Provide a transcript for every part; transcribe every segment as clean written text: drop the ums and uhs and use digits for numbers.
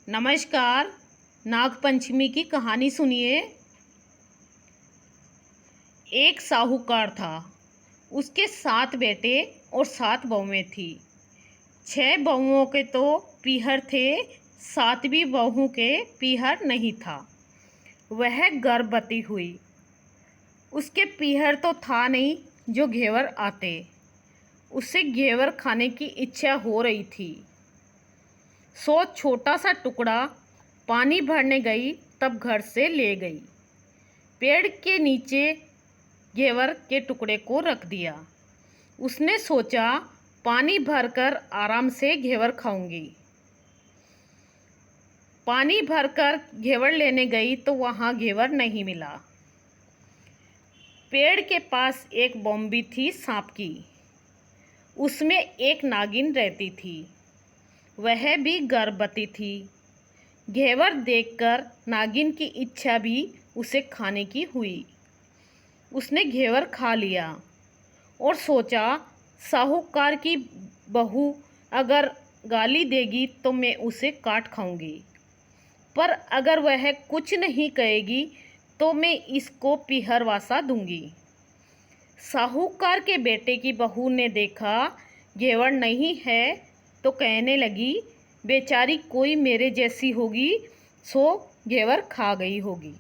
नमस्कार। नागपंचमी की कहानी सुनिए। एक साहूकार था। उसके 7 बेटे और 7 बहुएं थी। 6 बहुओं के तो पीहर थे, 7वीं बहू के पीहर नहीं था। वह गर्भवती हुई। उसके पीहर तो था नहीं जो घेवर आते। उसे घेवर खाने की इच्छा हो रही थी। सो छोटा सा टुकड़ा पानी भरने गई, तब घर से ले गई। पेड़ के नीचे घेवर के टुकड़े को रख दिया। उसने सोचा पानी भरकर आराम से घेवर खाऊंगी। पानी भरकर घेवर लेने गई तो वहाँ घेवर नहीं मिला। पेड़ के पास एक बॉम्बी थी सांप की। उसमें एक नागिन रहती थी। वह भी गर्भवती थी। घेवर देखकर नागिन की इच्छा भी उसे खाने की हुई। उसने घेवर खा लिया और सोचा साहूकार की बहू अगर गाली देगी तो मैं उसे काट खाऊंगी, पर अगर वह कुछ नहीं कहेगी तो मैं इसको पीहरवासा दूंगी। साहूकार के बेटे की बहू ने देखा घेवर नहीं है तो कहने लगी, बेचारी कोई मेरे जैसी होगी, सो घेवर खा गई होगी।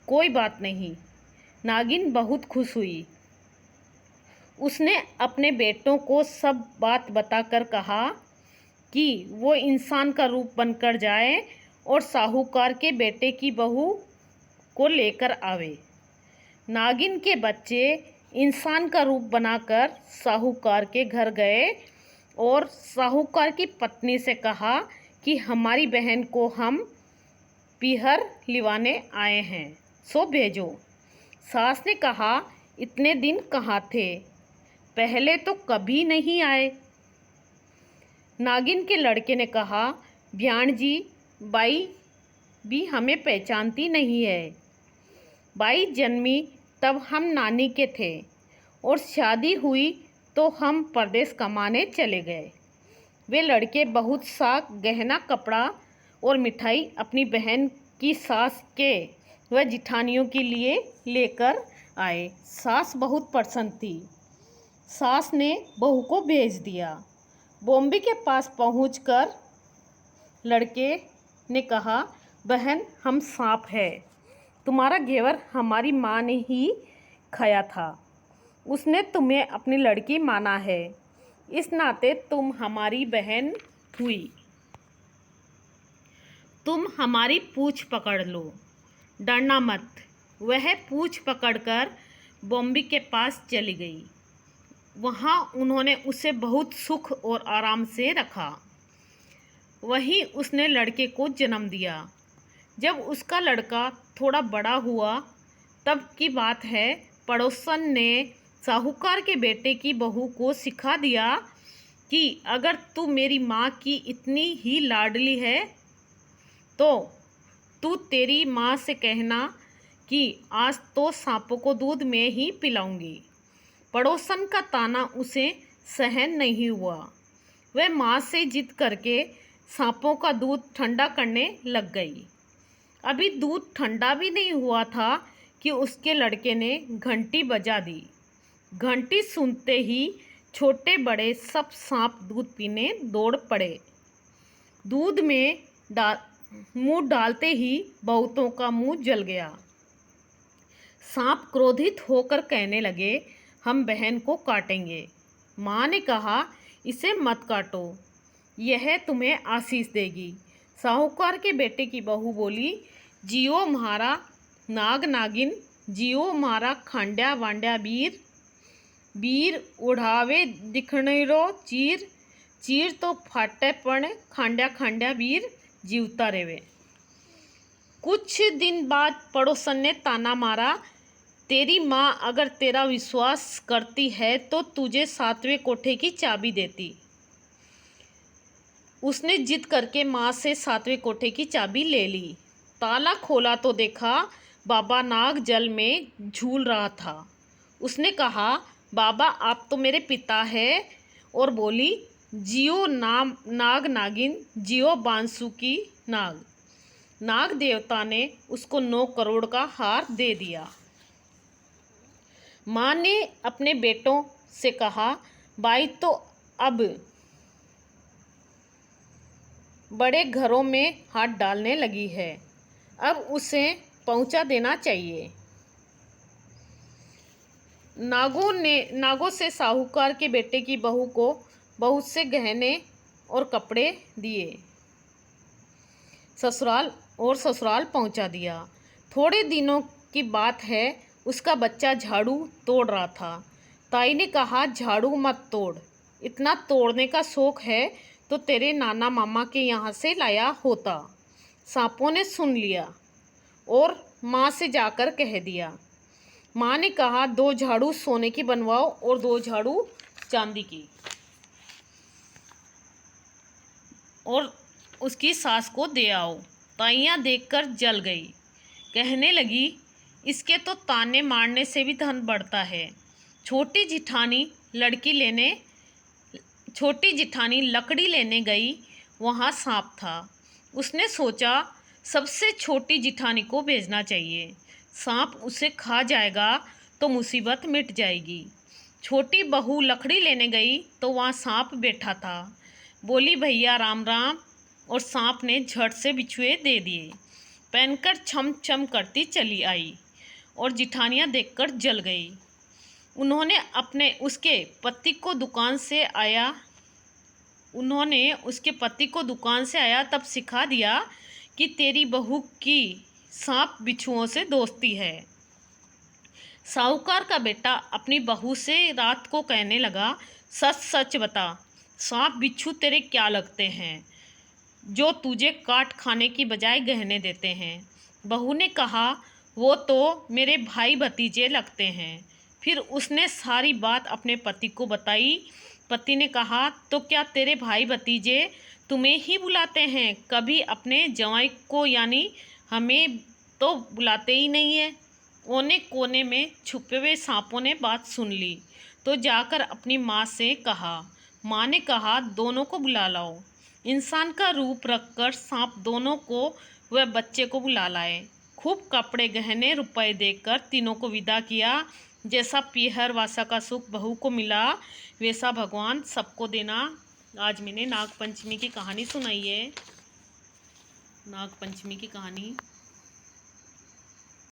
कोई बात नहीं। नागिन बहुत खुश हुई। उसने अपने बेटों को सब बात बताकर कहा कि वो इंसान का रूप बनकर जाए और साहूकार के बेटे की बहू को लेकर आवे। नागिन के बच्चे इंसान का रूप बनाकर साहूकार के घर गए और साहूकार की पत्नी से कहा कि हमारी बहन को हम पीहर लिवाने आए हैं, सो भेजो। सास ने कहा, इतने दिन कहाँ थे, पहले तो कभी नहीं आए। नागिन के लड़के ने कहा, भ्याण जी, बाई भी हमें पहचानती नहीं है। बाई जन्मी तब हम नानी के थे और शादी हुई तो हम परदेश कमाने चले गए। वे लड़के बहुत सा गहना कपड़ा और मिठाई अपनी बहन की सास के व जिठानियों के लिए लेकर आए। सास बहुत प्रसन्न थी। सास ने बहू को भेज दिया। बॉम्बे के पास पहुंचकर लड़के ने कहा, बहन हम सांप है, तुम्हारा घेवर हमारी माँ ने ही खाया था। उसने तुम्हें अपनी लड़की माना है, इस नाते तुम हमारी बहन हुई। तुम हमारी पूँछ पकड़ लो, डरना मत। वह पूँछ पकड़कर बॉम्बे के पास चली गई। वहाँ उन्होंने उसे बहुत सुख और आराम से रखा। वहीं उसने लड़के को जन्म दिया। जब उसका लड़का थोड़ा बड़ा हुआ तब की बात है, पड़ोसन ने साहूकार के बेटे की बहू को सिखा दिया कि अगर तू मेरी माँ की इतनी ही लाडली है तो तू तेरी माँ से कहना कि आज तो सांपों को दूध में ही पिलाऊंगी। पड़ोसन का ताना उसे सहन नहीं हुआ। वह माँ से जिद करके सांपों का दूध ठंडा करने लग गई। अभी दूध ठंडा भी नहीं हुआ था कि उसके लड़के ने घंटी बजा दी। घंटी सुनते ही छोटे बड़े सब सांप दूध पीने दौड़ पड़े। दूध में मुंह डालते ही बहुतों का मुंह जल गया। सांप क्रोधित होकर कहने लगे, हम बहन को काटेंगे। माँ ने कहा, इसे मत काटो, यह तुम्हें आशीष देगी। साहूकार के बेटे की बहू बोली, जियो म्हारा नाग नागिन, जियो म्हारा खांड्या वांड्या वीर, वीर उड़ावे दिखणेरो चीर, चीर तो फाटे पण खांड्या खांड्या वीर जीवता रेवे। कुछ दिन बाद पड़ोसन ने ताना मारा, तेरी माँ अगर तेरा विश्वास करती है तो तुझे 7वें कोठे की चाबी देती। उसने जिद करके माँ से 7वें कोठे की चाबी ले ली। ताला खोला तो देखा बाबा नाग जल में झूल रहा था। उसने कहा, बाबा आप तो मेरे पिता है। और बोली, जियो नाग नागिन, जियो बांसुकी नाग। नाग देवता ने उसको 9 करोड़ का हार दे दिया। माँ ने अपने बेटों से कहा, बाई तो अब बड़े घरों में हाथ डालने लगी है, अब उसे पहुंचा देना चाहिए। नागों से साहूकार के बेटे की बहू को बहुत से गहने और कपड़े दिए, ससुराल पहुंचा दिया। थोड़े दिनों की बात है, उसका बच्चा झाड़ू तोड़ रहा था। ताई ने कहा, झाड़ू मत तोड़, इतना तोड़ने का शौक है तो तेरे नाना मामा के यहाँ से लाया होता। सांपों ने सुन लिया और माँ से जाकर कह दिया। माँ ने कहा, 2 झाड़ू सोने की बनवाओ और 2 झाड़ू चांदी की। और उसकी सास को दे आओ। ताइयाँ देखकर जल गई, कहने लगी, इसके तो ताने मारने से भी धन बढ़ता है। छोटी जिठानी लकड़ी लेने गई, वहाँ सांप था। उसने सोचा, सबसे छोटी जिठानी को भेजना चाहिए, सांप उसे खा जाएगा तो मुसीबत मिट जाएगी। छोटी बहू लकड़ी लेने गई तो वहाँ सांप बैठा था। बोली, भैया राम राम, और सांप ने झट से बिछुए दे दिए। पहनकर छम छम करती चली आई और जिठानियाँ देखकर जल गई। उन्होंने उसके पति को दुकान से आया तब सिखा दिया कि तेरी बहू की सांप बिच्छुओं से दोस्ती है। साहूकार का बेटा अपनी बहू से रात को कहने लगा, सच सच बता, सांप बिच्छू तेरे क्या लगते हैं जो तुझे काट खाने की बजाय गहने देते हैं। बहू ने कहा, वो तो मेरे भाई भतीजे लगते हैं। फिर उसने सारी बात अपने पति को बताई। पति ने कहा, तो क्या तेरे भाई भतीजे तुम्हें ही बुलाते हैं, कभी अपने जवाई को यानी हमें तो बुलाते ही नहीं है। कोने में छुपे हुए सांपों ने बात सुन ली तो जाकर अपनी माँ से कहा। माँ ने कहा, दोनों को बुला लाओ। इंसान का रूप रखकर सांप दोनों को वह बच्चे को बुला लाए। खूब कपड़े गहने रुपए देकर तीनों को विदा किया। जैसा पीहर वासा का सुख बहू को मिला, वैसा भगवान सबको देना। आज मैंने नागपंचमी की कहानी सुनाई है। नागपंचमी की कहानी।